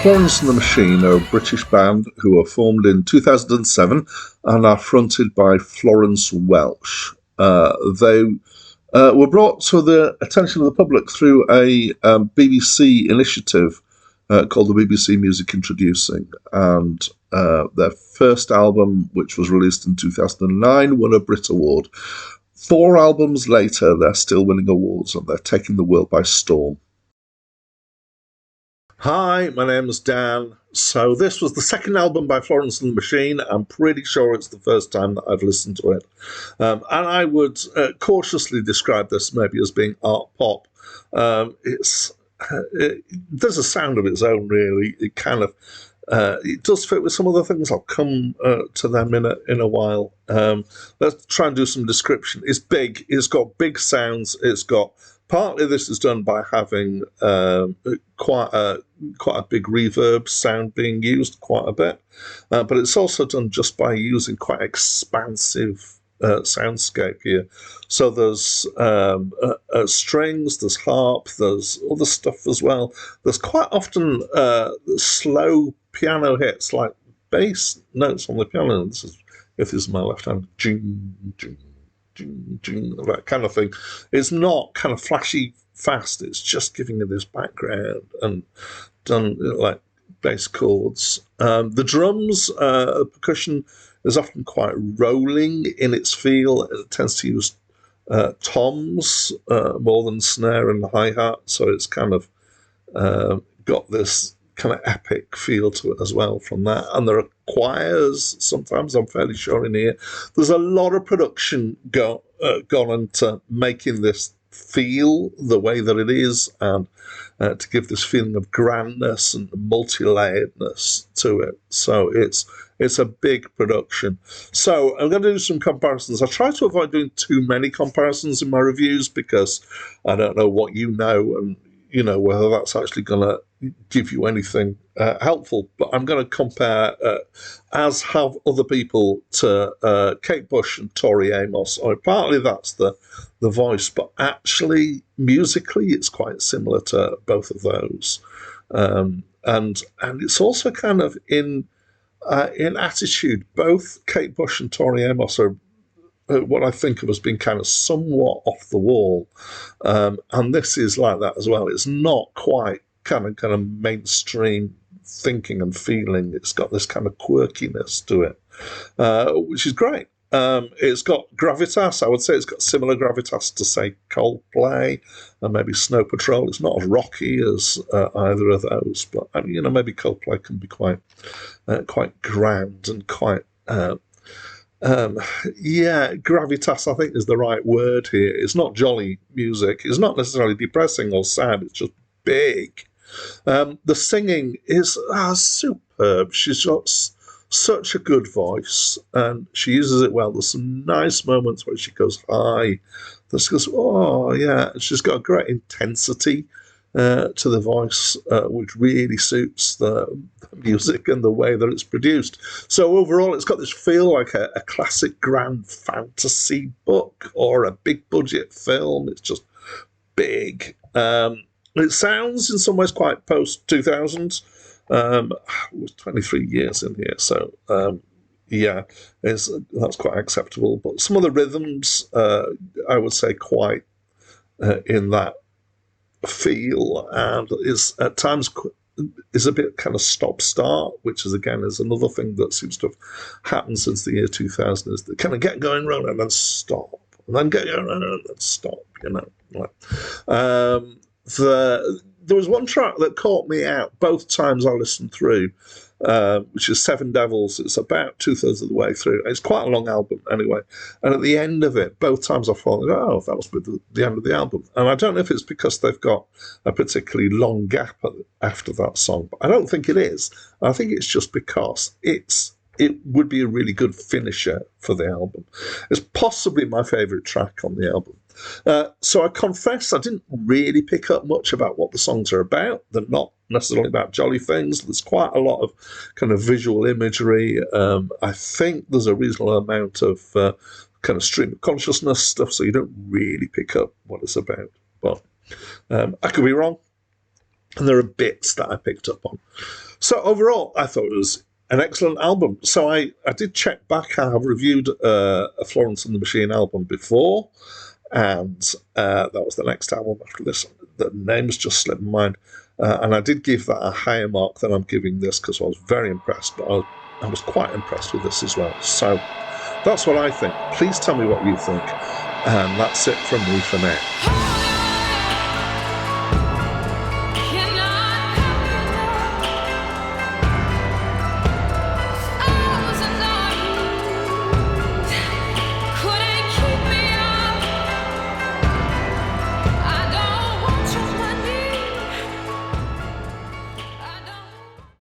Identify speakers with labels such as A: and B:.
A: Florence and the Machine are a British band who were formed in 2007 and are fronted by Florence Welsh. They were brought to the attention of the public through a BBC initiative called the BBC Music Introducing, and their first album, which was released in 2009, won a Brit Award. 4 albums later, they're still winning awards and they're taking the world by storm. Hi, my name's Dan. So this was the second album by Florence and the Machine. I'm pretty sure it's the first time that I've listened to it. And I would cautiously describe this maybe as being art pop. There's a sound of its own, really. It kind of it does fit with some of the things. I'll come to them in a while. Let's try and do some description. It's big. It's got big sounds. It's got partly this is done by having quite a big reverb sound being used quite a bit, but it's also done just by using quite expansive soundscape here. So there's strings, there's harp, there's other stuff as well. There's quite often slow piano hits, like bass notes on the piano. If this is my left hand, jing, jing, jing, jing, that kind of thing. It's not kind of flashy fast. It's just giving you this background and done like bass chords. The drums, percussion is often quite rolling in its feel. It tends to use toms more than snare and hi-hat, so it's kind of got this kind of epic feel to it as well from that. And there are choirs sometimes, I'm fairly sure, in here. There's a lot of production gone into making this feel the way that it is, and to give this feeling of grandness and multi-layeredness to it. So it's a big production. So I'm going to do some comparisons. I try to avoid doing too many comparisons in my reviews because I don't know what you know and whether that's actually going to give you anything helpful. But I'm going to compare, as have other people, to Kate Bush and Tori Amos. Partly that's the voice, but actually musically it's quite similar to both of those. And it's also kind of in attitude. Both Kate Bush and Tori Amos are what I think of as being kind of somewhat off the wall, and this is like that as well. It's not quite kind of mainstream thinking and feeling. It's got this kind of quirkiness to it, which is great. It's got gravitas. I would say it's got similar gravitas to, say, Coldplay and maybe Snow Patrol. It's not as rocky as either of those, but maybe Coldplay can be quite grand and quite. Gravitas, I think, is the right word here. It's not jolly music. It's not necessarily depressing or sad. It's just big. The singing is superb. She's got such a good voice, and she uses it well. There's some nice moments where she goes high. She goes, oh, yeah. She's got a great intensity to the voice, which really suits the music and the way that it's produced. So overall, it's got this feel like a classic grand fantasy book or a big budget film. It's just big. It sounds in some ways quite post 2000s. It was 23 years in here, so that's quite acceptable. But some of the rhythms, I would say, quite in that feel, and is at times is a bit kind of stop-start, which is another thing that seems to have happened since the year 2000, is they kind of get going round and then stop, and then get going round and then stop, there was one track that caught me out both times I listened through, which is Seven Devils. It's about 2/3 of the way through. It's quite a long album anyway. And at the end of it, both times I thought, oh, that was the end of the album. And I don't know if it's because they've got a particularly long gap after that song, but I don't think it is. I think it's just because it would be a really good finisher for the album. It's possibly my favourite track on the album. So I confess I didn't really pick up much about what the songs are about. They're not necessarily about jolly things. There's quite a lot of kind of visual imagery. I think there's a reasonable amount of kind of stream of consciousness stuff, so you don't really pick up what it's about. But I could be wrong. and there are bits that I picked up on. So overall, I thought it was an excellent album. So I did check back. I have reviewed a Florence and the Machine album before, and that was the next album after this. The name's just slipped my mind. And I did give that a higher mark than I'm giving this because I was very impressed, but I was quite impressed with this as well. So that's what I think. Please tell me what you think. And that's it from me for now.